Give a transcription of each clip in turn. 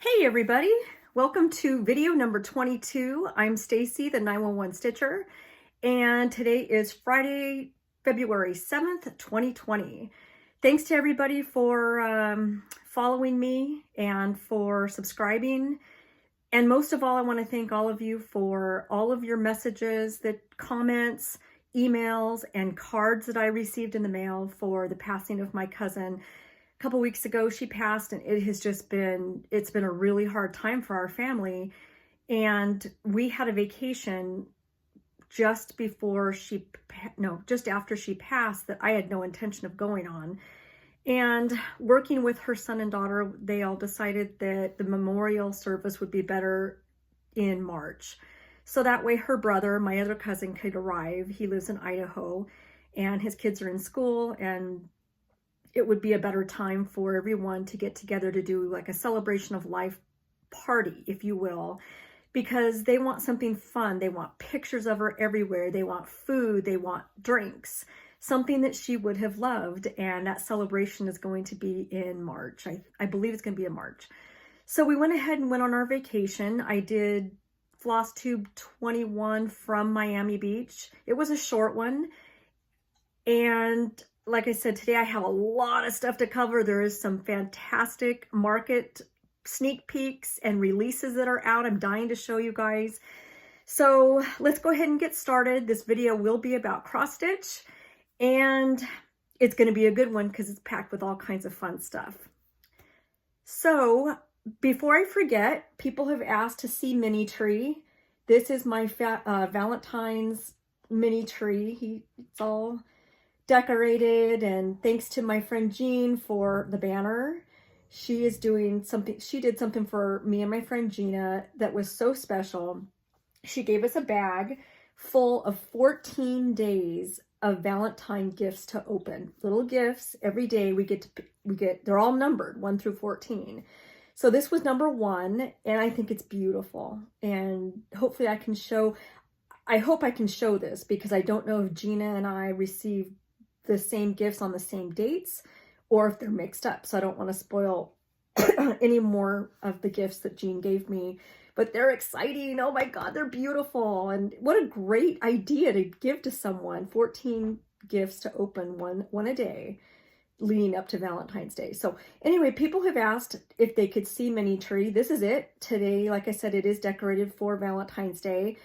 Hey everybody, welcome to video number 22. I'm Stacy, the 911 Stitcher, and today is Friday, February 7th, 2020. Thanks to everybody for following me and for subscribing. And most of all, I want to thank all of you for all of your messages, comments, emails, and cards that I received in the mail for the passing of my cousin. A couple weeks ago she passed, and it's been a really hard time for our family. And we had a vacation just after she passed that I had no intention of going on. And working with her son and daughter, they all decided that the memorial service would be better in March. So that way her brother, my other cousin, could arrive. He lives in Idaho and his kids are in school, and it would be a better time for everyone to get together to do like a celebration of life party, if you will, because they want something fun. They want pictures of her everywhere. They want food. They want drinks, something that she would have loved. And that celebration is going to be in March. I believe it's going to be in March. So we went ahead and went on our vacation. I did Flosstube 21 from Miami Beach. It was a short one. And like I said, today I have a lot of stuff to cover. There is some fantastic market sneak peeks and releases that are out. I'm dying to show you guys. So let's go ahead and get started. This video will be about cross stitch, and it's going to be a good one because it's packed with all kinds of fun stuff. So before I forget, people have asked to see mini tree. This is my Valentine's mini tree. It's all decorated, and thanks to my friend Jean for the banner. She did something for me and my friend Gina that was so special. She gave us a bag full of 14 days of Valentine gifts to open. Little gifts every day. They're all numbered 1 through 14. So this was number 1, and I think it's beautiful. And hopefully I hope I can show this, because I don't know if Gina and I received the same gifts on the same dates or if they're mixed up. So I don't want to spoil any more of the gifts that Jean gave me, but they're exciting. Oh my God, they're beautiful. And what a great idea to give to someone. 14 gifts to open, one a day leading up to Valentine's Day. So anyway, people have asked if they could see mini tree. This is it. Today, like I said, it is decorated for Valentine's Day.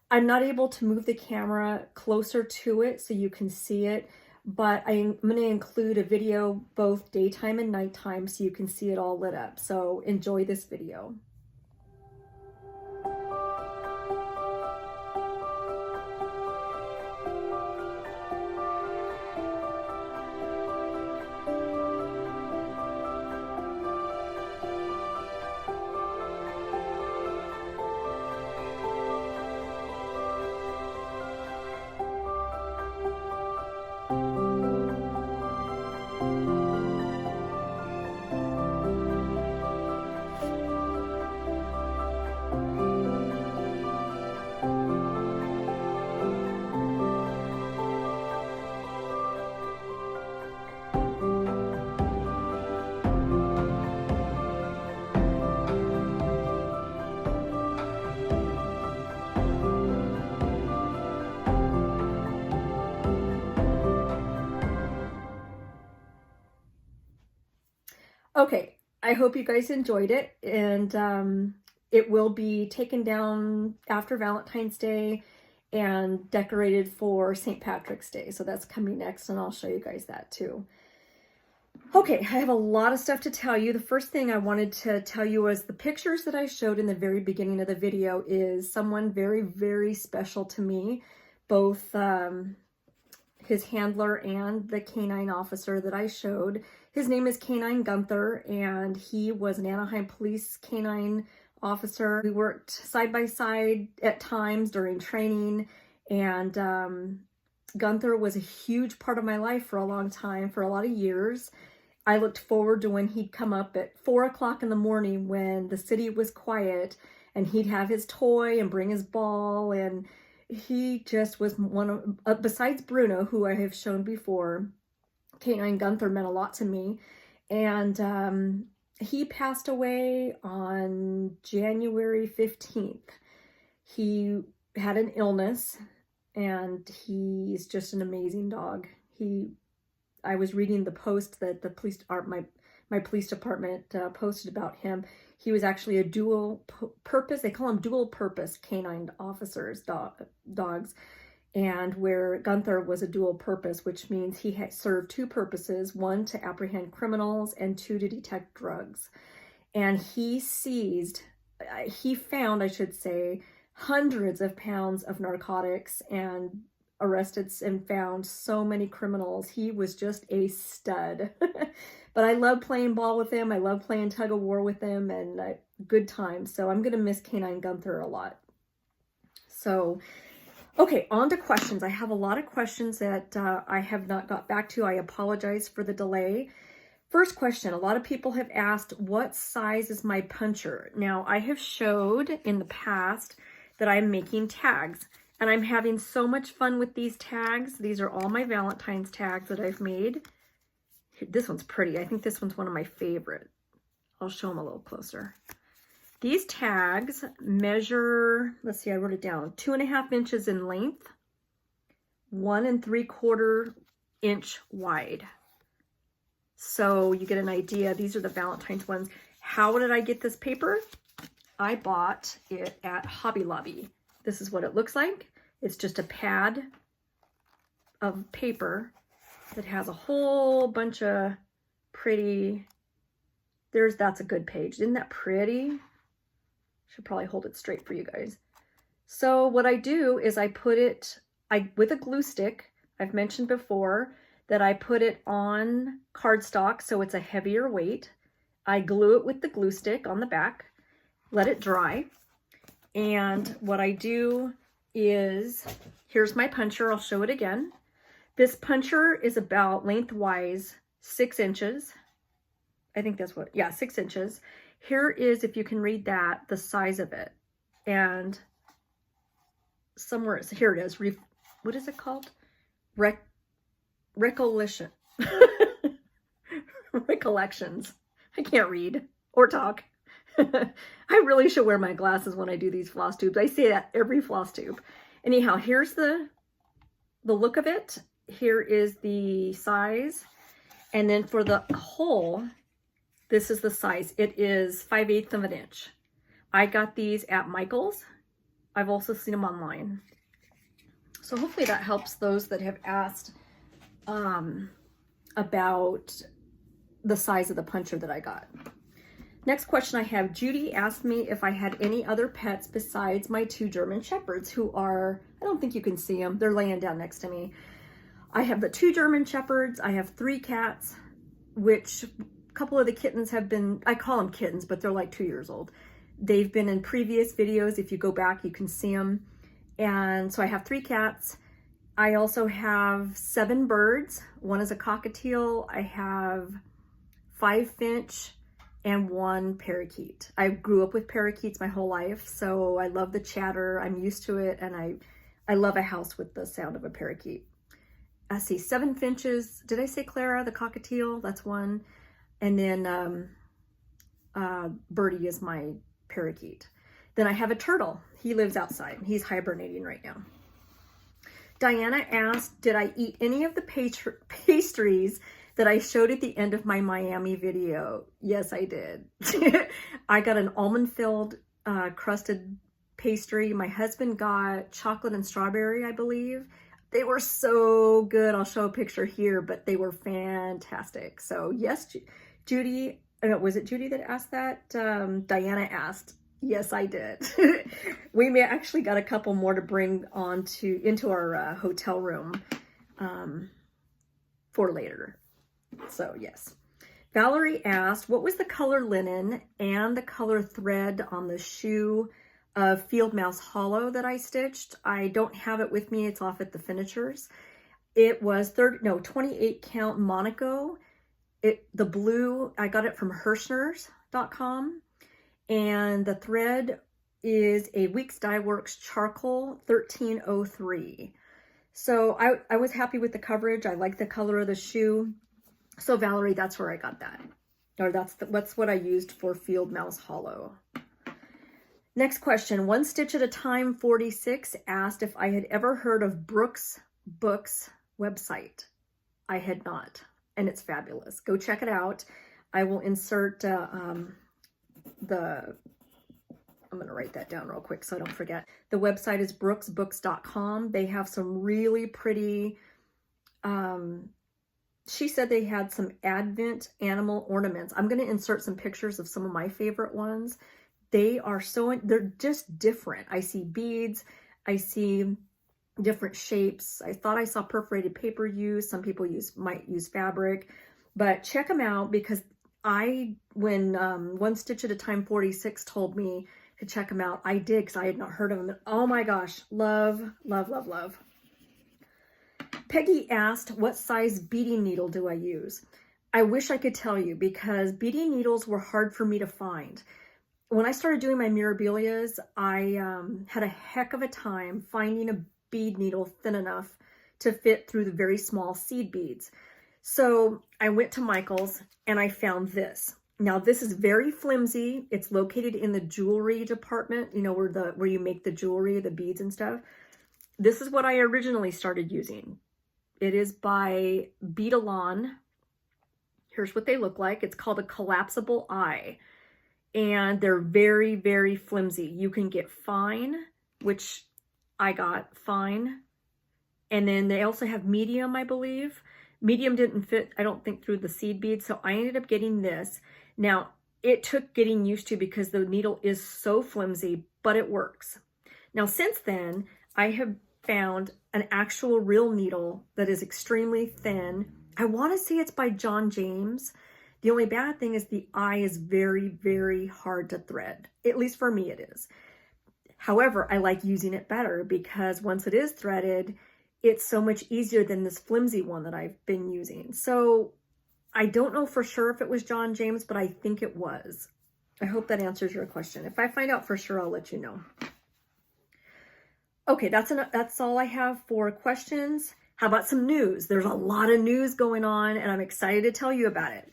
I'm not able to move the camera closer to it so you can see it, but I'm going to include a video both daytime and nighttime so you can see it all lit up. So enjoy this video. Okay, I hope you guys enjoyed it, and it will be taken down after Valentine's Day and decorated for St. Patrick's Day. So that's coming next, and I'll show you guys that too. Okay, I have a lot of stuff to tell you. The first thing I wanted to tell you was the pictures that I showed in the very beginning of the video is someone very, very special to me, both his handler and the K9 officer that I showed. His name is K9 Gunther, and he was an Anaheim Police K9 officer. We worked side by side at times during training, and Gunther was a huge part of my life for a long time, for a lot of years. I looked forward to when he'd come up at 4 o'clock in the morning when the city was quiet, and he'd have his toy and bring his ball, and he just was one of, besides Bruno, who I have shown before, K9 Gunther meant a lot to me. And he passed away on January 15th. He had an illness, and he's just an amazing dog. I was reading the post that the police, my police department posted about him. He was actually a dual purpose, they call them dual purpose canine officers, dogs. And where Gunther was a dual purpose, which means he had served two purposes, one to apprehend criminals and two to detect drugs. And he found, I should say, hundreds of pounds of narcotics and arrested and found so many criminals. He was just a stud. But I love playing ball with him. I love playing tug of war with him, and good times. So I'm going to miss K9 Gunther a lot. So, okay, on to questions. I have a lot of questions that I have not got back to. I apologize for the delay. First question, a lot of people have asked, what size is my puncher? Now, I have showed in the past that I'm making tags, and I'm having so much fun with these tags. These are all my Valentine's tags that I've made. This one's pretty. I think this one's one of my favorite. I'll show them a little closer. These tags measure, let's see, I wrote it down, 2.5 inches in length, 1 3/4 inch wide. So you get an idea. These are the Valentine's ones. How did I get this paper? I bought it at Hobby Lobby. This is what it looks like. It's just a pad of paper that has a whole bunch of pretty, that's a good page. Isn't that pretty? Should probably hold it straight for you guys. So what I do is I put it, with a glue stick, I've mentioned before that I put it on cardstock so it's a heavier weight. I glue it with the glue stick on the back, let it dry. And what I do is, here's my puncher, I'll show it again. This puncher is about lengthwise 6 inches. I think that's what, yeah, 6 inches. Here is, if you can read that, the size of it. And somewhere, here it is. What is it called? Recollection. Recollections. I can't read or talk. I really should wear my glasses when I do these floss tubes. I say that every floss tube. Anyhow, here's the look of it. Here is the size. And then for the hole, this is the size. It is 5/8 of an inch. I got these at Michael's. I've also seen them online. So hopefully that helps those that have asked about the size of the puncher that I got. Next question I have, Judy asked me if I had any other pets besides my 2 German Shepherds, who are, I don't think you can see them, they're laying down next to me. I have the 2 German Shepherds, I have 3 cats, which a couple of the kittens have been, I call them kittens, but they're like 2 years old. They've been in previous videos. If you go back, you can see them. And so I have 3 cats. I also have 7 birds. 1 is a cockatiel. I have 5 finch and 1 parakeet. I grew up with parakeets my whole life, so I love the chatter. I'm used to it, and I love a house with the sound of a parakeet. I see 7 finches. Did I say Clara, the cockatiel? That's 1. And then Birdie is my parakeet. Then I have a turtle. He lives outside. He's hibernating right now. Diana asked, did I eat any of the pastries that I showed at the end of my Miami video? Yes, I did. I got an almond-filled crusted pastry. My husband got chocolate and strawberry, I believe. They were so good. I'll show a picture here, but they were fantastic. So yes, Judy, was it Judy that asked that? Diana asked. Yes, I did. We may actually got a couple more to bring into our hotel room for later. So yes. Valerie asked, what was the color linen and the color thread on the shoe of Field Mouse Hollow that I stitched? I don't have it with me. It's off at the finishers. It was 28 count Monaco. The blue, I got it from Hirschners.com. And the thread is a Weeks Dye Works Charcoal 1303. So I was happy with the coverage. I like the color of the shoe. So Valerie, that's where I got that. Or that's what I used for Field Mouse Hollow. Next question, One Stitch at a Time 46 asked if I had ever heard of Brooks Books website. I had not, and it's fabulous. Go check it out. I will insert I'm going to write that down real quick so I don't forget. The website is brooksbooks.com. They have some really pretty, she said they had some Advent animal ornaments. I'm going to insert some pictures of some of my favorite ones. They're just different. I see beads. I see different shapes. I thought I saw perforated paper used. Some people might use fabric, but check them out because when One Stitch at a Time 46 told me to check them out, I did because I had not heard of them. Oh my gosh, love, love, love, love. Peggy asked, what size beading needle do I use? I wish I could tell you because beading needles were hard for me to find. When I started doing my Mirabilias, I had a heck of a time finding a bead needle thin enough to fit through the very small seed beads. So I went to Michael's and I found this. Now this is very flimsy. It's located in the jewelry department, you know, where you make the jewelry, the beads and stuff. This is what I originally started using. It is by Beadalon. Here's what they look like. It's called a collapsible eye. And they're very, very flimsy. You can get fine, which I got fine. And then they also have medium, I believe. Medium didn't fit, I don't think, through the seed beads. So I ended up getting this. Now, it took getting used to because the needle is so flimsy, but it works. Now, since then, I have found an actual real needle that is extremely thin. I want to say it's by John James. The only bad thing is the eye is very, very hard to thread. At least for me it is. However, I like using it better because once it is threaded, it's so much easier than this flimsy one that I've been using. So I don't know for sure if it was John James, but I think it was. I hope that answers your question. If I find out for sure, I'll let you know. Okay, that's all I have for questions. How about some news? There's a lot of news going on and I'm excited to tell you about it.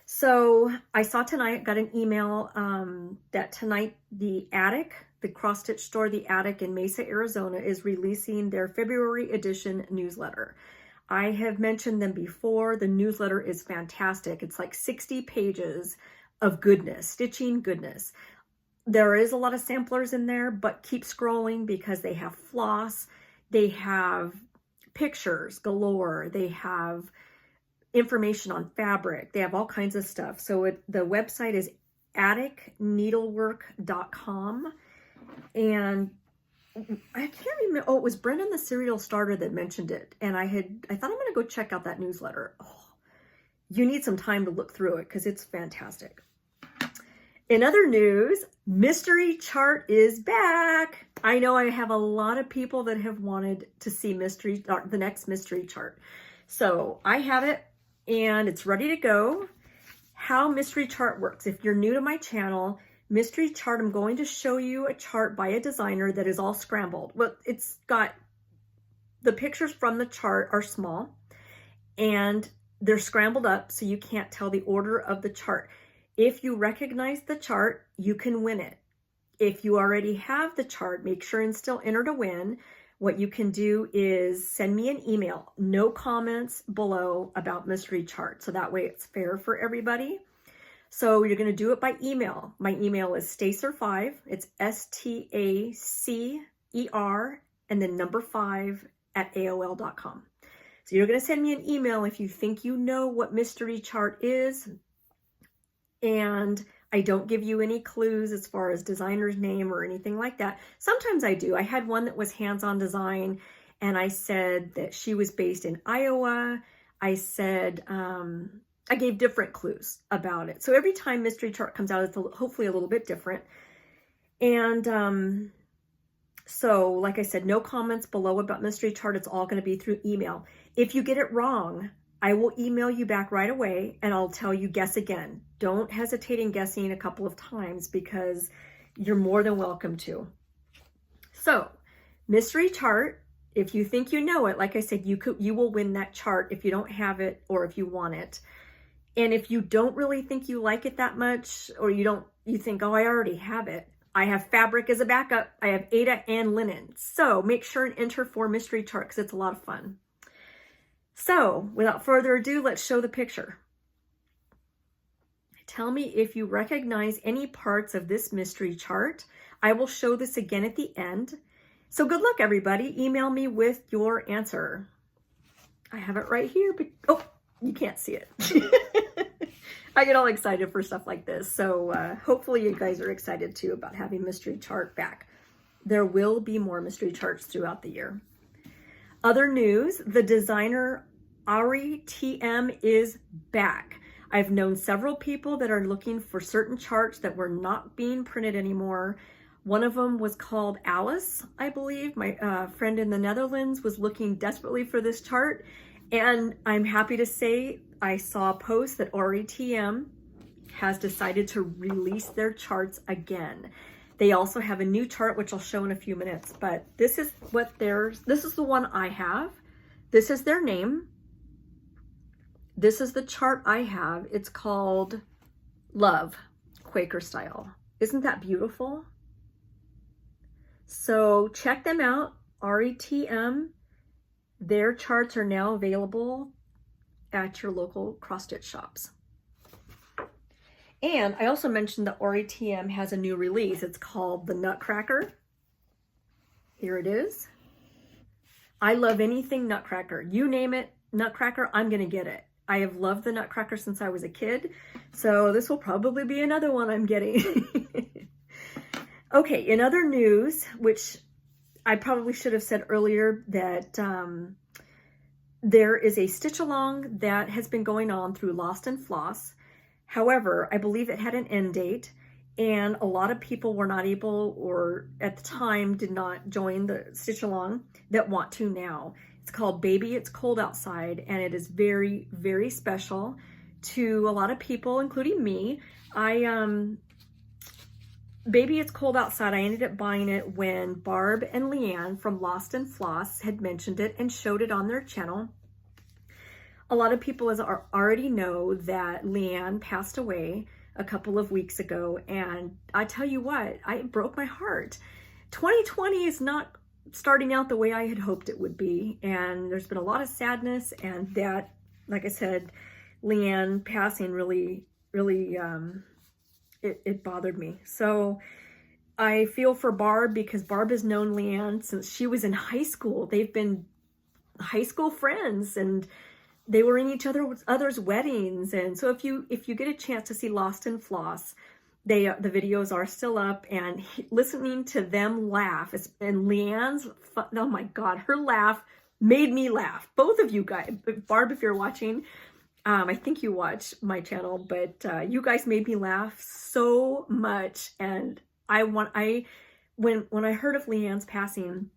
So I saw tonight, got an email that tonight the cross stitch store, The Attic in Mesa, Arizona, is releasing their February edition newsletter. I have mentioned them before. The newsletter is fantastic. It's like 60 pages of goodness, stitching goodness. There is a lot of samplers in there, but keep scrolling because they have floss, they have pictures galore, they have information on fabric, they have all kinds of stuff. So the website is atticneedlework.com. And I can't remember, oh, it was Brendan the Serial Starter that mentioned it. And I thought I'm going to go check out that newsletter. Oh, you need some time to look through it because it's fantastic. In other news, Mystery Chart is back. I know I have a lot of people that have wanted to see the next Mystery Chart. So I have it and it's ready to go. How Mystery Chart works. If you're new to my channel, Mystery Chart, I'm going to show you a chart by a designer that is all scrambled. Well, it's got, the pictures from the chart are small and they're scrambled up so you can't tell the order of the chart. If you recognize the chart, you can win it. If you already have the chart, make sure and still enter to win. What you can do is send me an email, no comments below about Mystery Chart. So that way it's fair for everybody. So you're going to do it by email. My email is Stacer5. It's STACER and then number 5 at AOL.com. So you're going to send me an email if you think you know what Mystery Chart is. And I don't give you any clues as far as designer's name or anything like that. Sometimes I do. I had one that was hands-on design and I said that she was based in Iowa. I said, I gave different clues about it. So every time Mystery Chart comes out, it's hopefully a little bit different. And so like I said, no comments below about Mystery Chart. It's all going to be through email. If you get it wrong, I will email you back right away and I'll tell you guess again. Don't hesitate in guessing a couple of times because you're more than welcome to. So Mystery Chart, if you think you know it, like I said, you will win that chart if you don't have it or if you want it. And if you don't really think you like it that much, or you think, oh, I already have it, I have fabric as a backup. I have Aida and linen. So make sure and enter for mystery chart because it's a lot of fun. So without further ado, let's show the picture. Tell me if you recognize any parts of this mystery chart. I will show this again at the end. So good luck, everybody. Email me with your answer. I have it right here, but oh, you can't see it. I get all excited for stuff like this. So hopefully you guys are excited too about having mystery chart back. There will be more mystery charts throughout the year. Other news, the designer Ari TM is back. I've known several people that are looking for certain charts that were not being printed anymore. One of them was called Alice, I believe. My friend in the Netherlands was looking desperately for this chart. And I'm happy to say I saw a post that Ari TM has decided to release their charts again. They also have a new chart, which I'll show in a few minutes, but this is the one I have. This is their name. This is the chart I have. It's called Love, Quaker Style. Isn't that beautiful? So check them out, RETM. Their charts are now available at your local cross stitch shops. And I also mentioned that RETM has a new release. It's called the Nutcracker. Here it is. I love anything Nutcracker. You name it, Nutcracker, I'm gonna get it. I have loved the Nutcracker since I was a kid, so this will probably be another one I'm getting. Okay, in other news, which I probably should have said earlier, that there is a stitch along that has been going on through Lost and Floss. However, I believe it had an end date, and a lot of people were not able, or at the time did not join the stitch along that want to now. It's called Baby It's Cold Outside, and it is very, very special to a lot of people, including me. Baby It's Cold Outside, I ended up buying it when Barb and Leanne from Lost and Floss had mentioned it and showed it on their channel. A lot of people already know that Leanne passed away a couple of weeks ago, and I tell you what, it broke my heart. 2020 is not starting out the way I had hoped it would be, and there's been a lot of sadness, and that, like I said, Leanne passing really it bothered me. So I feel for Barb, because Barb has known Leanne since she was in high school. They've been high school friends, and they were in each other's weddings. And so if you get a chance to see Lost and Floss, the videos are still up, and listening to them laugh, and Leanne's oh my God, her laugh made me laugh. Both of you guys, Barb, if you're watching, I think you watch my channel, but you guys made me laugh so much. And when I heard of Leanne's passing,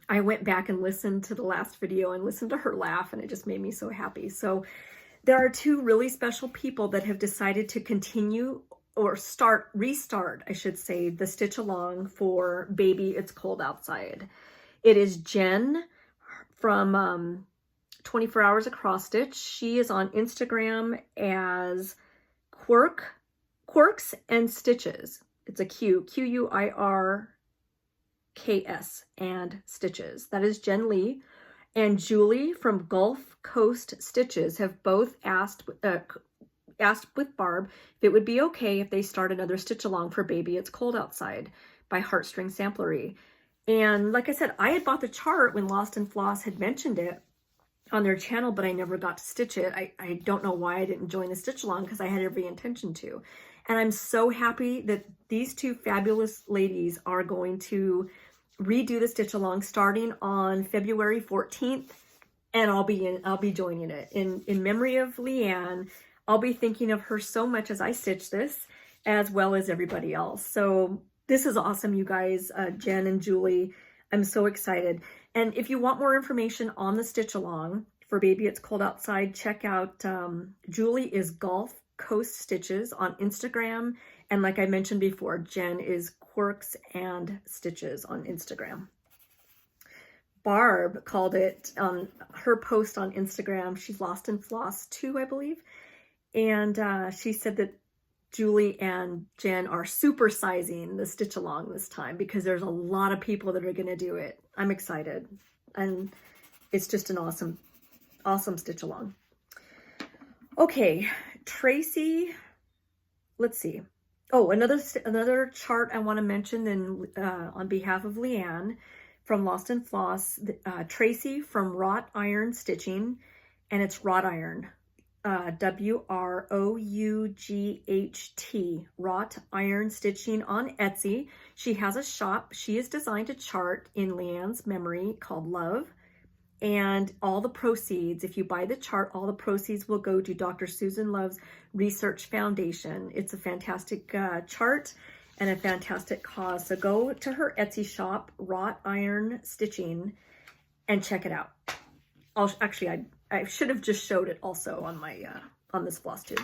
I went back and listened to the last video and listened to her laugh, and it just made me so happy. So there are two really special people that have decided to continue, or restart, I should say, the stitch along for Baby It's Cold Outside. It is Jen from 24 Hours Across Stitch. She is on Instagram as Quirks and Stitches. It's a Q-U-I-R-K-S and Stitches. That is Jen Lee. And Julie from Gulf Coast Stitches have both asked with Barb if it would be okay if they start another stitch along for Baby It's Cold Outside by Heartstring Samplery. And like I said, I had bought the chart when Lost and Floss had mentioned it on their channel, but I never got to stitch it. I don't know why I didn't join the stitch along, because I had every intention to. And I'm so happy that these two fabulous ladies are going to redo the stitch along starting on February 14th, and I'll be joining it. In memory of Leanne, I'll be thinking of her so much as I stitch this, as well as everybody else. So this is awesome, you guys, Jen and Julie. I'm so excited. And if you want more information on the stitch along for Baby It's Cold Outside, check out Julie is Gulf Coast Stitches on Instagram. And like I mentioned before, Jen is Quirks and Stitches on Instagram. Barb called it on her post on Instagram. She's Lost and Floss too, I believe. And she said that Julie and Jen are supersizing the stitch along this time because there's a lot of people that are going to do it. I'm excited. And it's just an awesome, awesome stitch along. Okay, Tracy, let's see. Oh, another chart I want to mention then on behalf of Leanne from Lost and Floss, Tracy from Wrought Iron Stitching, and it's wrought iron, WROUGHT, Wrought Iron Stitching on Etsy. She has a shop. She has designed a chart in Leanne's memory called Love. And all the proceeds, if you buy the chart, all the proceeds will go to Dr. Susan Love's Research Foundation. It's a fantastic chart and a fantastic cause. So go to her Etsy shop, Wrought Iron Stitching, and check it out. I should have just showed it also on my on this Flosstube.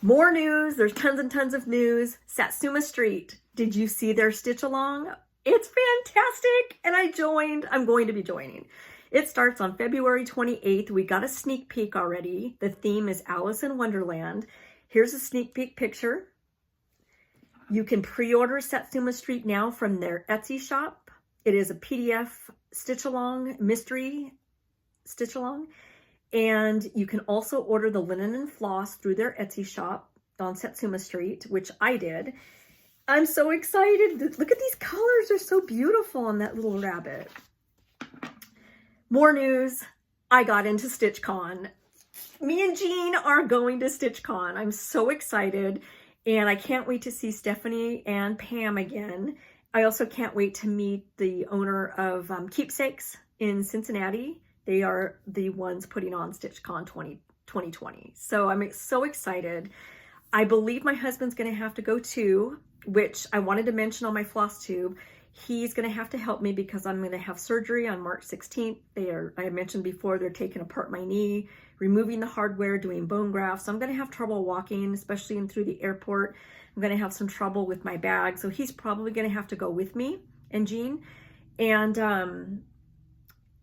More news. There's tons and tons of news. Satsuma Street. Did you see their stitch along? It's fantastic, and I joined. I'm going to be joining. It starts on February 28th. We got a sneak peek already. The theme is Alice in Wonderland. Here's a sneak peek picture. You can pre-order Satsuma Street now from their Etsy shop. It is a PDF stitch along, mystery stitch along. And you can also order the linen and floss through their Etsy shop on Satsuma Street, which I did. I'm so excited. Look at these colors. They're so beautiful on that little rabbit. More news. I got into StitchCon. Me and Jean are going to StitchCon. I'm so excited. And I can't wait to see Stephanie and Pam again. I also can't wait to meet the owner of Keepsakes in Cincinnati. They are the ones putting on StitchCon 2020. So I'm so excited. I believe my husband's going to have to go too, which I wanted to mention on my Flosstube. He's going to have to help me because I'm going to have surgery on March 16th. I mentioned before, they're taking apart my knee, removing the hardware, doing bone grafts. So I'm going to have trouble walking, especially in through the airport. I'm going to have some trouble with my bag. So he's probably going to have to go with me and Jean. And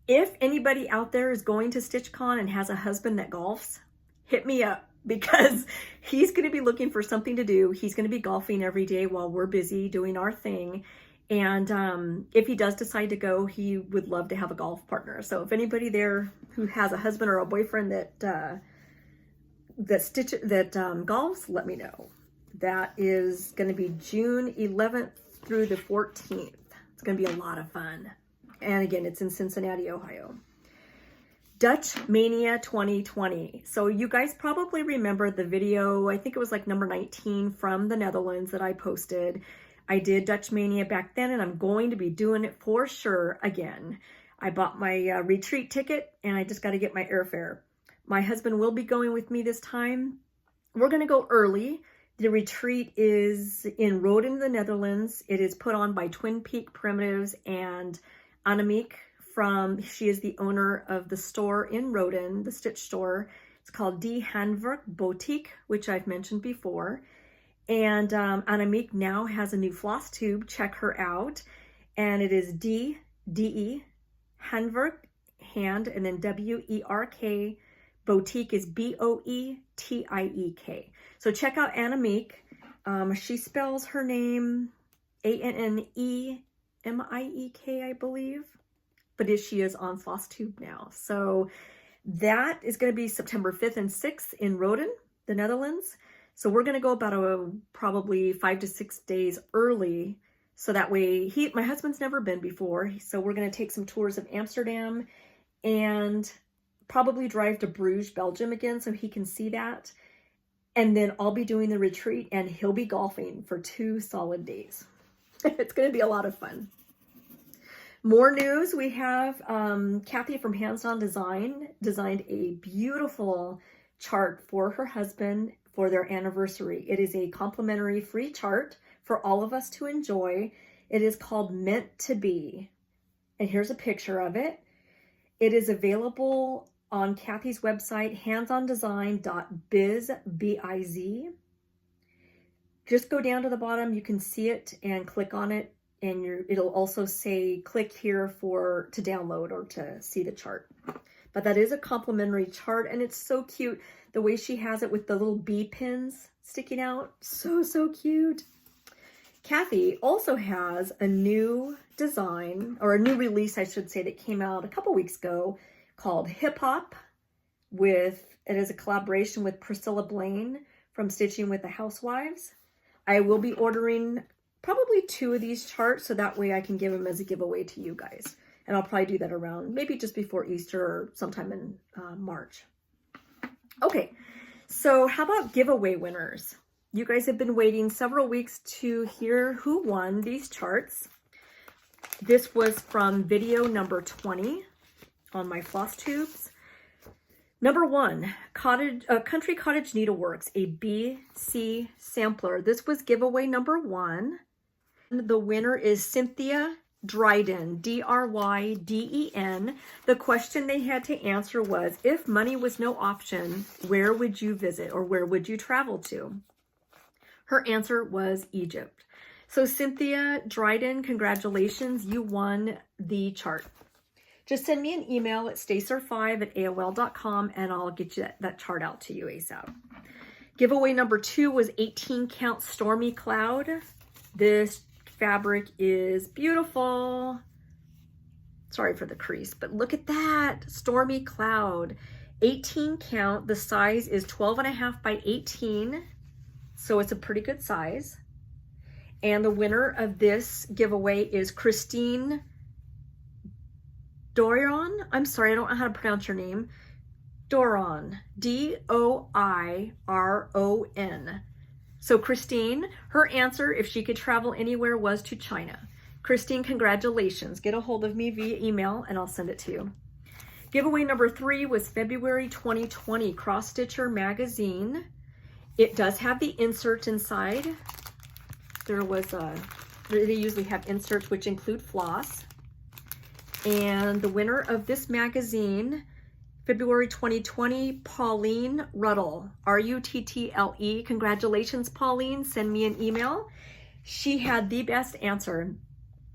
if anybody out there is going to StitchCon and has a husband that golfs, hit me up. Because he's going to be looking for something to do. He's going to be golfing every day while we're busy doing our thing. And if he does decide to go, he would love to have a golf partner. So if anybody there who has a husband or a boyfriend that golfs, let me know. That is going to be June 11th through the 14th. It's going to be a lot of fun. And again, it's in Cincinnati, Ohio. Dutch Mania 2020. So you guys probably remember the video, I think it was like number 19 from the Netherlands that I posted. I did Dutch Mania back then, and I'm going to be doing it for sure again. I bought my retreat ticket, and I just got to get my airfare. My husband will be going with me this time. We're going to go early. The retreat is in Roden, the Netherlands. It is put on by Twin Peak Primitives and Annemiek. She is the owner of the store in Roden, the stitch store. It's called Handwerk Boetiek, which I've mentioned before. And Annemiek now has a new Flosstube. Check her out. And it is D-E, Handwerk, hand, and then W-E-R-K. Boetiek is B-O-E-T-I-E-K. So check out Annemiek. She spells her name A-N-N-E-M-I-E-K, I believe. But she is on Flosstube now. So that is going to be September 5th and 6th in Roden, the Netherlands. So we're going to go about probably 5 to 6 days early. So that way, my husband's never been before. So we're going to take some tours of Amsterdam and probably drive to Bruges, Belgium again so he can see that. And then I'll be doing the retreat and he'll be golfing for 2 solid days. It's going to be a lot of fun. More news, we have Kathy from Hands On Design designed a beautiful chart for her husband for their anniversary. It is a complimentary free chart for all of us to enjoy. It is called Meant to Be. And here's a picture of it. It is available on Kathy's website, handsondesign.biz, B-I-Z. Just go down to the bottom, you can see it and click on it. And it'll also say, click here to download or to see the chart. But that is a complimentary chart, and it's so cute. The way she has it with the little bee pins sticking out. So, so cute. Kathy also has a new design, or a new release, I should say, that came out a couple weeks ago called Hip Hop. It is a collaboration with Priscilla Blaine from Stitching with the Housewives. I will be ordering probably 2 of these charts, so that way I can give them as a giveaway to you guys. And I'll probably do that around maybe just before Easter or sometime in March. Okay, so how about giveaway winners? You guys have been waiting several weeks to hear who won these charts. This was from video number 20 on my Flosstubes. Number 1, Country Cottage Needleworks, a BC sampler. This was giveaway number 1. The winner is Cynthia Dryden, D-R-Y-D-E-N. The question they had to answer was, if money was no option, where would you visit or where would you travel to? Her answer was Egypt. So Cynthia Dryden, congratulations, you won the chart. Just send me an email at stacer5@aol.com and I'll get you that chart out to you ASAP. Giveaway number 2 was 18 count Stormy Cloud. This fabric is beautiful. Sorry for the crease, but look at that, Stormy Cloud. 18 count, the size is 12.5 by 18, so it's a pretty good size. And the winner of this giveaway is Christine Dorion. I'm sorry, I don't know how to pronounce your name. Doron, D-O-I-R-O-N. So Christine, her answer, if she could travel anywhere, was to China. Christine, congratulations. Get a hold of me via email and I'll send it to you. Giveaway number 3 was February 2020 Cross Stitcher magazine. It does have the inserts inside. They usually have inserts which include floss. And the winner of this magazine, February 2020, Pauline Ruddle, R-U-T-T-L-E. Congratulations, Pauline. Send me an email. She had the best answer,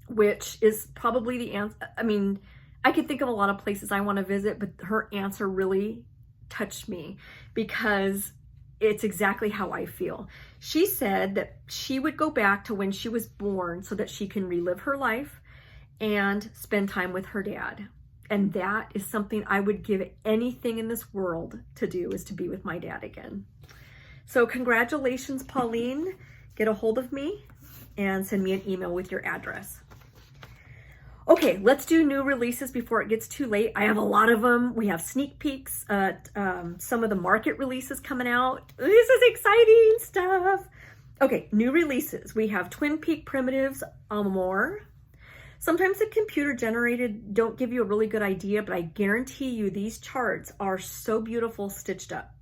which is probably the answer. I mean, I could think of a lot of places I want to visit, but her answer really touched me because it's exactly how I feel. She said that she would go back to when she was born so that she can relive her life and spend time with her dad. And that is something I would give anything in this world to do, is to be with my dad again. So congratulations, Pauline. Get a hold of me and send me an email with your address. Okay, let's do new releases before it gets too late. I have a lot of them. We have sneak peeks, some of the market releases coming out. This is exciting stuff. Okay, new releases. We have Twin Peak Primitives Amour. Sometimes the computer generated don't give you a really good idea, but I guarantee you these charts are so beautiful stitched up.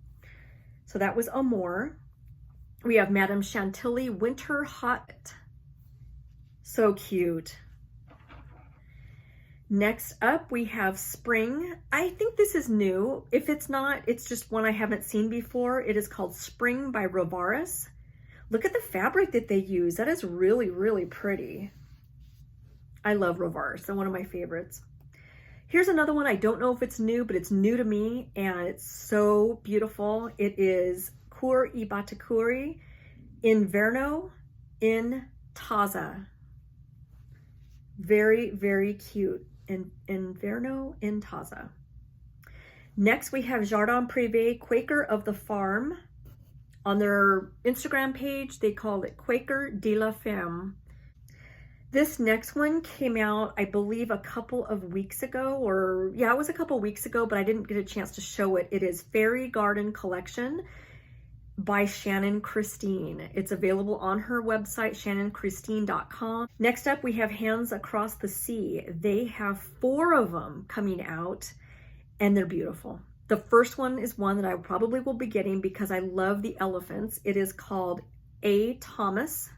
So that was Amour. We have Madame Chantilly Winter Hot. So cute. Next up, we have Spring. I think this is new. If it's not, it's just one I haven't seen before. It is called Spring by Rovaris. Look at the fabric that they use. That is really, really pretty. I love Rovaris. They're one of my favorites. Here's another one. I don't know if it's new, but it's new to me and it's so beautiful. It is Kur I Batikuri Inverno in Taza. Very, very cute. Inverno in Taza. Next, we have Jardin Privé Quaker of the Farm. On their Instagram page, they call it Quaker de la Femme. This next one came out, I believe, a couple of weeks ago, it was a couple weeks ago, but I didn't get a chance to show it. It is Fairy Garden Collection by Shannon Christine. It's available on her website, shannonchristine.com. Next up, we have Hands Across the Sea. They have 4 of them coming out, and they're beautiful. The first one is one that I probably will be getting because I love the elephants. It is called A. Thomas.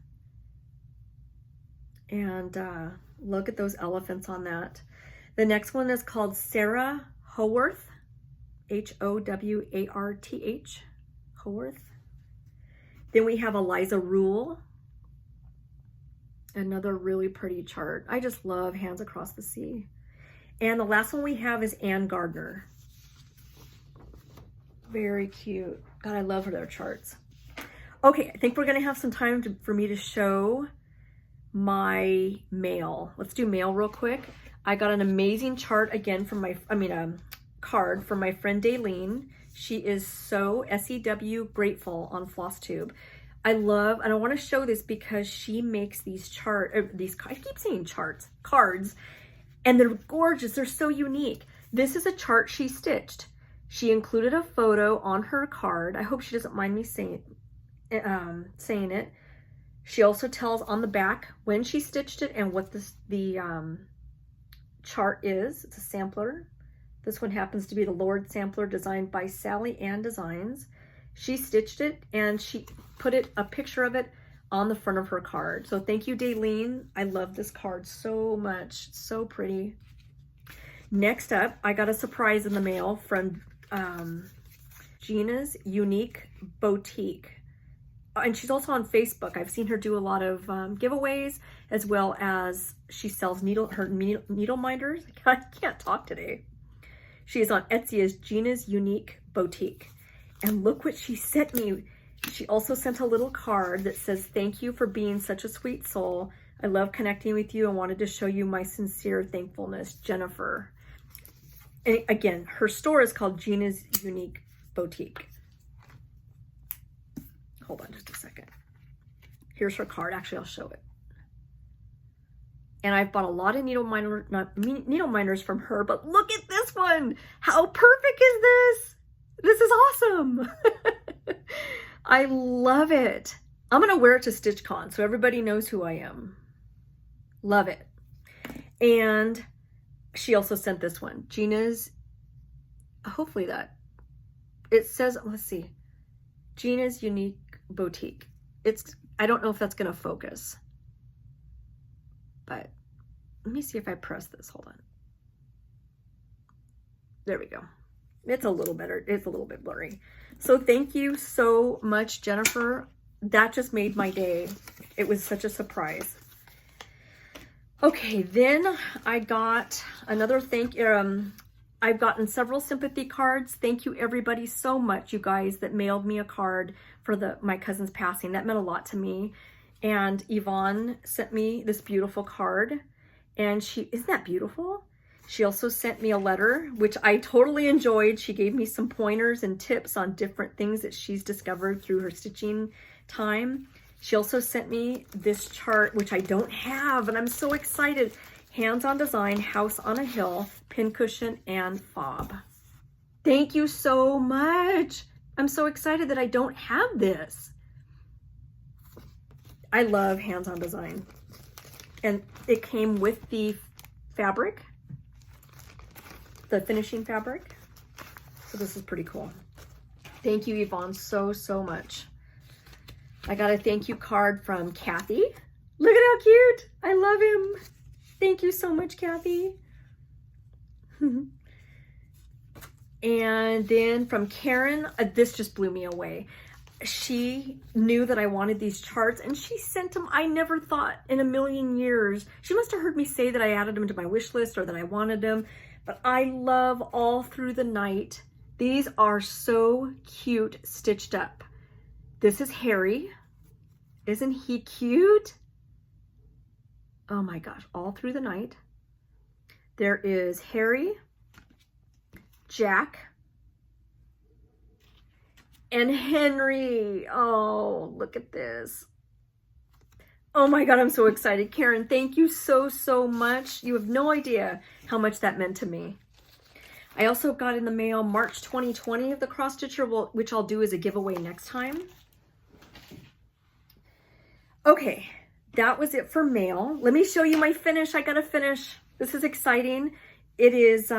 And look at those elephants on that. The next one is called Sarah Howarth, H-O-W-A-R-T-H, Howarth. Then we have Eliza Rule, another really pretty chart. I just love Hands Across the Sea. And the last one we have is Ann Gardner. Very cute. God, I love their charts. Okay, I think we're gonna have some time for me to show my mail. Let's do mail real quick. I got an amazing chart again from my, card from my friend Leanne. She is so SEW grateful on Flosstube. I love, and I want to show this because she makes these I keep saying charts, cards, and they're gorgeous. They're so unique. This is a chart she stitched. She included a photo on her card. I hope she doesn't mind me saying it. She also tells on the back when she stitched it and what the chart is. It's a sampler. This one happens to be the Lord Sampler designed by Leanne Designs. She stitched it and she put a picture of it on the front of her card. So thank you, Leanne. I love this card so much. It's so pretty. Next up, I got a surprise in the mail from Gina's Unique Boetiek. And she's also on Facebook. I've seen her do a lot of giveaways, as well as she sells her needle minders. I can't talk today. She is on Etsy as Gina's Unique Boetiek. And look what she sent me. She also sent a little card that says, "Thank you for being such a sweet soul. I love connecting with you and wanted to show you my sincere thankfulness, Jennifer." And again, her store is called Gina's Unique Boetiek. Hold on just a second. Here's her card. Actually, I'll show it. And I've bought a lot of needle minders from her, but look at this one. How perfect is this? This is awesome. I love it. I'm going to wear it to StitchCon so everybody knows who I am. Love it. And she also sent this one. Gina's, hopefully it says, let's see, Gina's Unique Boetiek. I don't know if that's going to focus, but let me see if I press this. Hold on. There we go. It's a little better. It's a little bit blurry. So thank you so much, Jennifer. That just made my day. It was such a surprise. Okay, then I got another I've gotten several sympathy cards. Thank you everybody so much, you guys, that mailed me a card for my cousin's passing. That meant a lot to me. And Yvonne sent me this beautiful card. And isn't that beautiful? She also sent me a letter, which I totally enjoyed. She gave me some pointers and tips on different things that she's discovered through her stitching time. She also sent me this chart, which I don't have, and I'm so excited. Hands-on Design, House on a Hill, Pincushion, and Fob. Thank you so much. I'm so excited that I don't have this. I love Hands-on Design. And it came with the fabric, the finishing fabric. So this is pretty cool. Thank you, Yvonne, so, so much. I got a thank you card from Kathy. Look at how cute. I love him. Thank you so much, Kathy. And then from Karen, this just blew me away. She knew that I wanted these charts and she sent them. I never thought in a million years. She must have heard me say that I added them to my wish list or that I wanted them. But I love All Through the Night. These are so cute, stitched up. This is Harry. Isn't he cute? Oh my gosh, All Through the Night. There is Harry, Jack, and Henry. Oh, look at this. Oh my God, I'm so excited. Karen, thank you so, so much. You have no idea how much that meant to me. I also got in the mail March 2020 of the Cross Stitcher, which I'll do as a giveaway next time. Okay, that was it for mail. Let me show you my finish. I got a finish. This is exciting. It is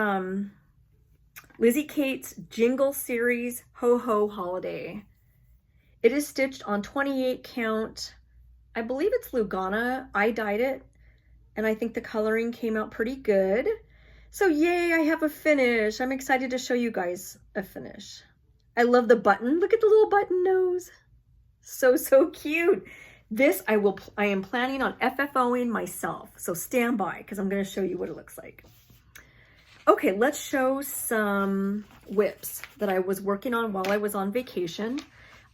Lizzie Kate's Jingle Series Ho Ho Holiday. It is stitched on 28 count. I believe it's Lugana. I dyed it, and I think the coloring came out pretty good. So yay, I have a finish. I'm excited to show you guys a finish. I love the button. Look at the little button nose. So, so cute. This I am planning on FFOing myself. So stand by because I'm going to show you what it looks like. Okay, let's show some whips that I was working on while I was on vacation.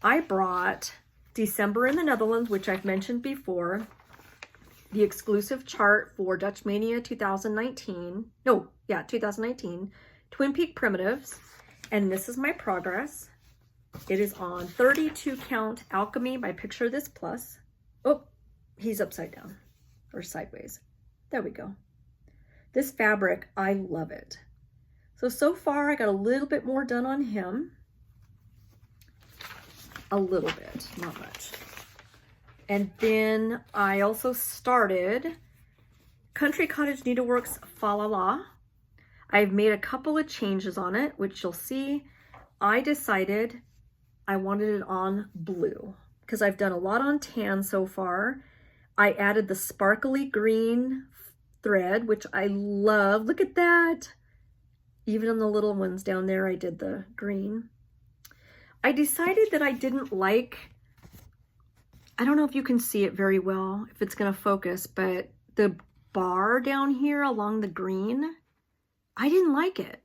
I brought December in the Netherlands, which I've mentioned before, the exclusive chart for Dutch Mania 2019. No, yeah, 2019. Twin Peak Primitives. And this is my progress. It is on 32 count Alchemy by Picture This Plus. Oh, he's upside down or sideways. There we go. This fabric, I love it. So far I got a little bit more done on him. A little bit, not much. And then I also started Country Cottage Needleworks Fa La La. I've made a couple of changes on it, which you'll see. I decided I wanted it on blue because I've done a lot on tan so far. I added the sparkly green thread, which I love. Look at that. Even on the little ones down there, I did the green. I decided that I didn't like, I don't know if you can see it very well, if it's going to focus, but the bar down here along the green, I didn't like it.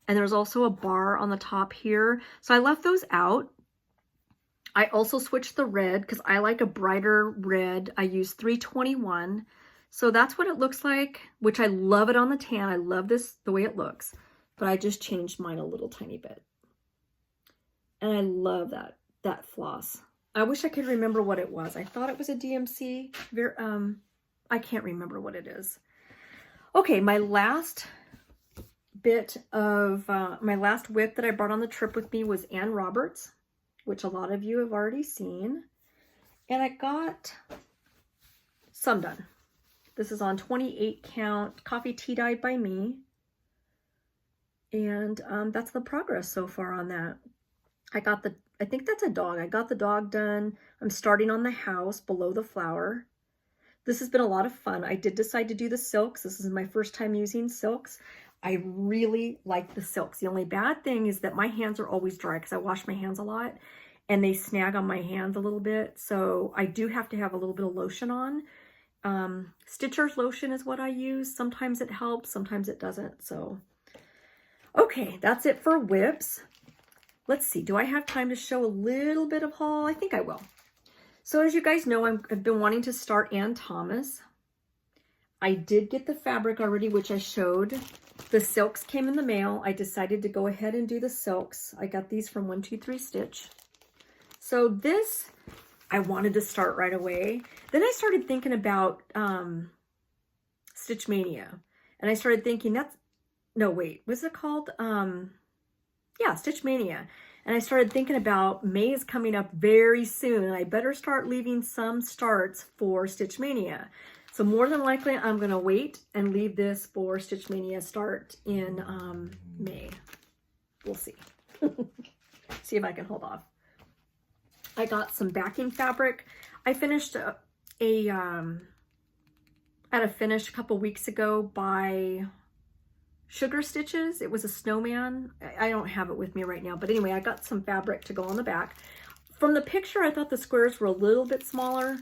And there's also a bar on the top here. So I left those out. I also switched the red because I like a brighter red. I used 321. So that's what it looks like, which I love it on the tan. I love this, the way it looks, but I just changed mine a little tiny bit. And I love that floss. I wish I could remember what it was. I thought it was a DMC. I can't remember what it is. Okay, my last bit of, my last whip that I brought on the trip with me was Ann Roberts, which a lot of you have already seen. And I got some done. This is on 28 count coffee tea dyed by me. And that's the progress so far on that. I think that's a dog. I got the dog done. I'm starting on the house below the flower. This has been a lot of fun. I did decide to do the silks. This is my first time using silks. I really like the silks. The only bad thing is that my hands are always dry because I wash my hands a lot and they snag on my hands a little bit. So I do have to have a little bit of lotion on. Stitcher's lotion is what I use. Sometimes it helps, sometimes it doesn't. So, okay, that's it for whips. Let's see, do I have time to show a little bit of haul? I think I will. So as you guys know, I've been wanting to start Ann Thomas. I did get the fabric already, which I showed. The silks came in the mail. I decided to go ahead and do the silks. I got these from 123 Stitch. So this, I wanted to start right away. Then I started thinking about Stitch Mania. And I started thinking what's it called? Yeah, Stitch Mania. And I started thinking about May is coming up very soon, and I better start leaving some starts for Stitch Mania. So more than likely, I'm going to wait and leave this for Stitch Mania start in May. We'll see. See if I can hold off. I got some backing fabric. I finished at a finish a couple weeks ago by Sugar Stitches. It was a snowman. I don't have it with me right now, but anyway, I got some fabric to go on the back. From the picture, I thought the squares were a little bit smaller,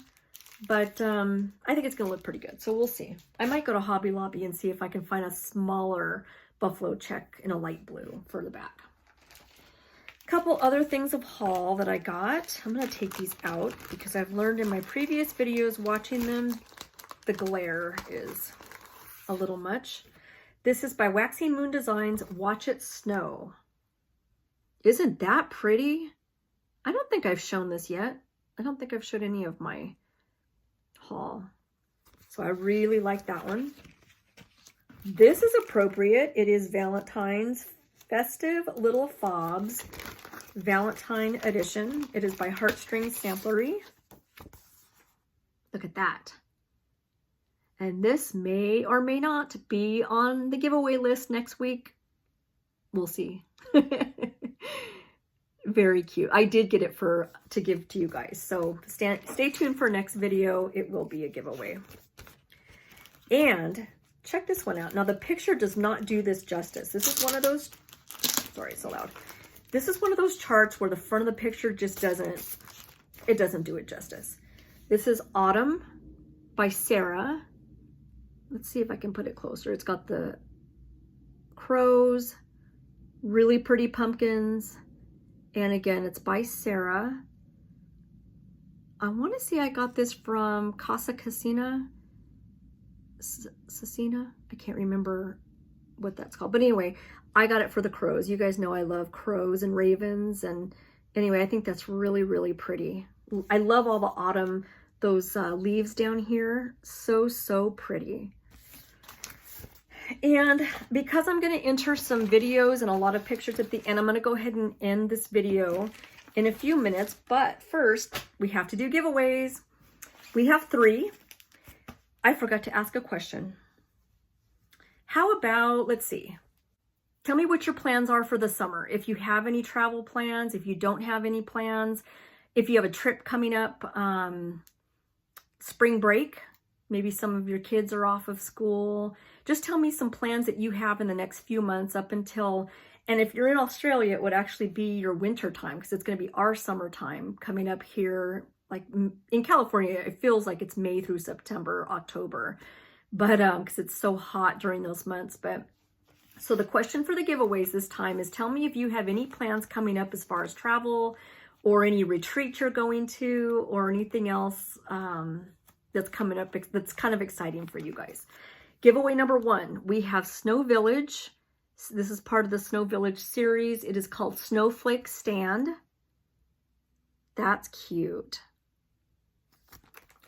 but I think it's gonna look pretty good, so we'll see. I might go to Hobby Lobby and see if I can find a smaller buffalo check in a light blue for the back. Couple other things of haul that I got. I'm gonna take these out because I've learned in my previous videos watching them, the glare is a little much. This is by Waxing Moon Designs, Watch It Snow. Isn't that pretty? I don't think I've shown this yet. I don't think I've showed any of my haul. So I really like that one. This is appropriate. It is Valentine's Festive Little Fobs Valentine Edition. It is by Heartstring Samplery. Look at that. And this may or may not be on the giveaway list next week. We'll see. Very cute. I did get it to give to you guys. So stay tuned for next video. It will be a giveaway. And check this one out. Now the picture does not do this justice. This is one of those, sorry, so loud. This is one of those charts where the front of the picture just doesn't do it justice. This is Autumn by Sarah. Let's see if I can put it closer. It's got the crows, really pretty pumpkins. And again, it's by Sarah. I want to say I got this from Casa Casina. Cecina? I can't remember what that's called. But anyway, I got it for the crows. You guys know I love crows and ravens. And anyway, I think that's really, really pretty. I love all the autumn, those leaves down here. So, so pretty. And because I'm going to enter some videos and a lot of pictures at the end, I'm going to go ahead and end this video in a few minutes. But first, we have to do giveaways. We have 3. I forgot to ask a question. How about, let's see, tell me what your plans are for the summer. If you have any travel plans, if you don't have any plans, if you have a trip coming up, spring break, maybe some of your kids are off of school. Just tell me some plans that you have in the next few months up until, and if you're in Australia, it would actually be your winter time because it's going to be our summertime coming up here. Like in California, it feels like it's May through September, October, but because it's so hot during those months. But so the question for the giveaways this time is, tell me if you have any plans coming up as far as travel or any retreat you're going to or anything else that's coming up that's kind of exciting for you guys. Giveaway number 1, we have Snow Village. This is part of the Snow Village series. It is called Snowflake Stand. That's cute.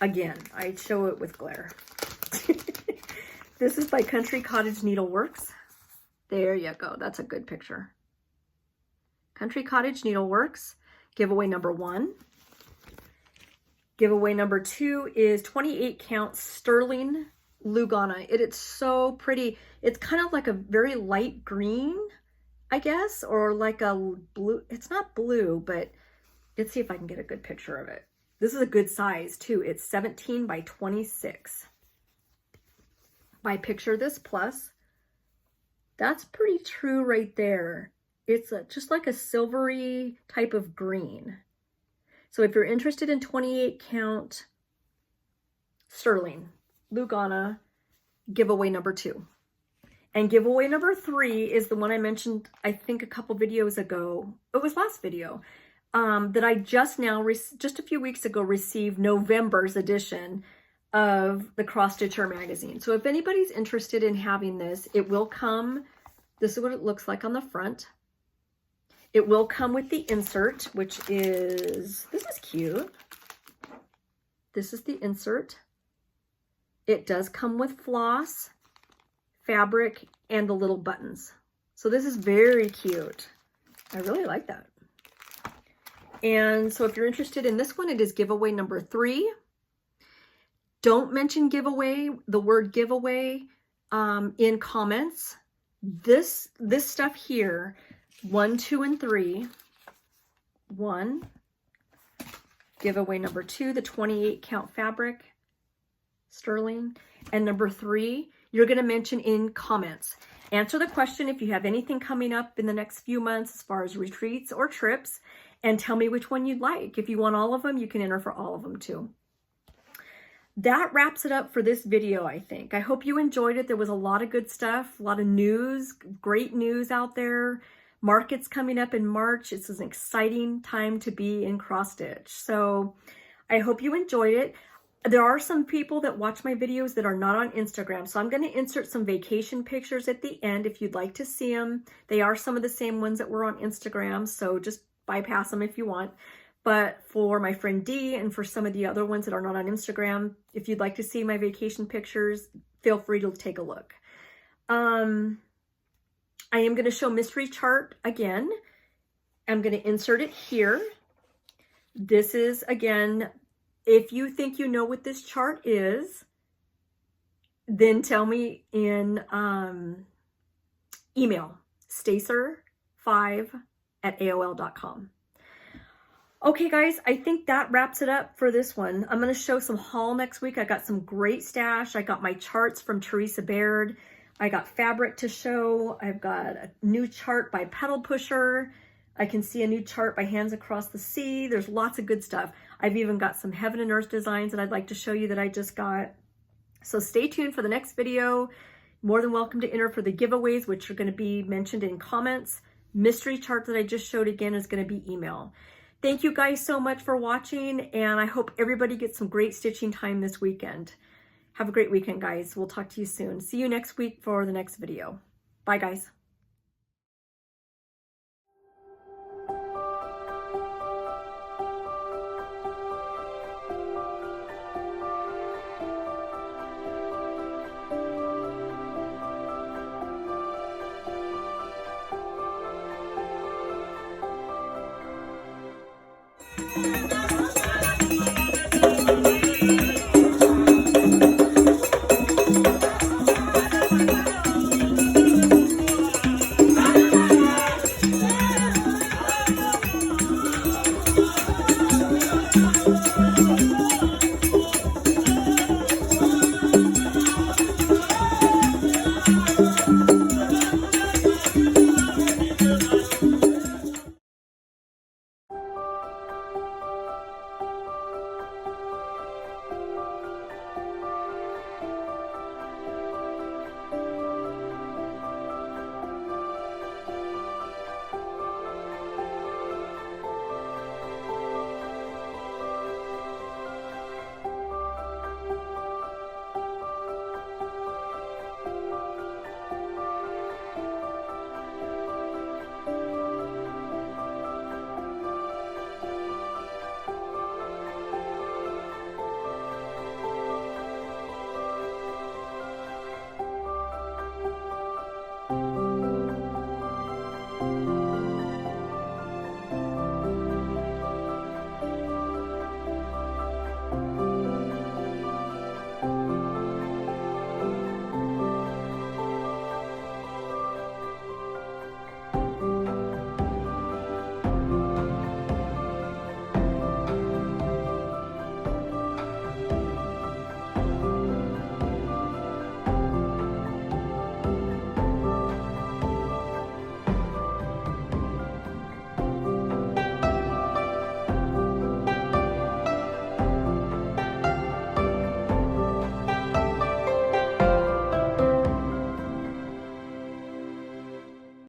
Again, I show it with glare. This is by Country Cottage Needleworks. There you go. That's a good picture. Country Cottage Needleworks. Giveaway number 1. Giveaway number 2 is 28 count sterling Lugana. It is so pretty. It's kind of like a very light green, I guess, or like a blue. It's not blue, but let's see if I can get a good picture of it. This is a good size too. It's 17 by 26. By Picture This Plus. That's pretty true right there. It's just like a silvery type of green. So if you're interested in 28 count sterling Lugana, giveaway number 2. And giveaway number 3 is the one I mentioned, I think a couple videos ago. It was last video. That I just a few weeks ago, received November's edition of the Cross Stitcher magazine. So if anybody's interested in having this, it will come, this is what it looks like on the front. It will come with the insert, which is, this is cute. This is the insert. It does come with floss, fabric, and the little buttons. So this is very cute. I really like that. And so if you're interested in this one, it is giveaway number 3. Don't mention giveaway, the word giveaway, in comments. This stuff here, 1, 2, and 3. 1, giveaway number 2, the 28 count fabric, sterling. And number 3, you're going to mention in comments. Answer the question if you have anything coming up in the next few months as far as retreats or trips, and tell me which one you'd like. If you want all of them, you can enter for all of them too. That wraps it up for this video, I think. I hope you enjoyed it. There was a lot of good stuff, a lot of news, great news out there. Markets coming up in March. It's an exciting time to be in cross stitch. So I hope you enjoyed it. There are some people that watch my videos that are not on Instagram. So I'm going to insert some vacation pictures at the end if you'd like to see them. They are some of the same ones that were on Instagram. So just bypass them if you want. But for my friend Dee and for some of the other ones that are not on Instagram, if you'd like to see my vacation pictures, feel free to take a look. I am going to show mystery chart again. I'm going to insert it here. This is, again, if you think you know what this chart is, then tell me in email, stacer5@aol.com. Okay, guys, I think that wraps it up for this one. I'm going to show some haul next week. I got some great stash. I got my charts from Teresa Baird. I got fabric to show. I've got a new chart by Pedal Pusher. I can see a new chart by Hands Across the Sea. There's lots of good stuff. I've even got some Heaven and Earth designs that I'd like to show you that I just got. So stay tuned for the next video. More than welcome to enter for the giveaways, which are going to be mentioned in comments. Mystery chart that I just showed again is going to be email. Thank you guys so much for watching, and I hope everybody gets some great stitching time this weekend. Have a great weekend, guys. We'll talk to you soon. See you next week for the next video. Bye, guys.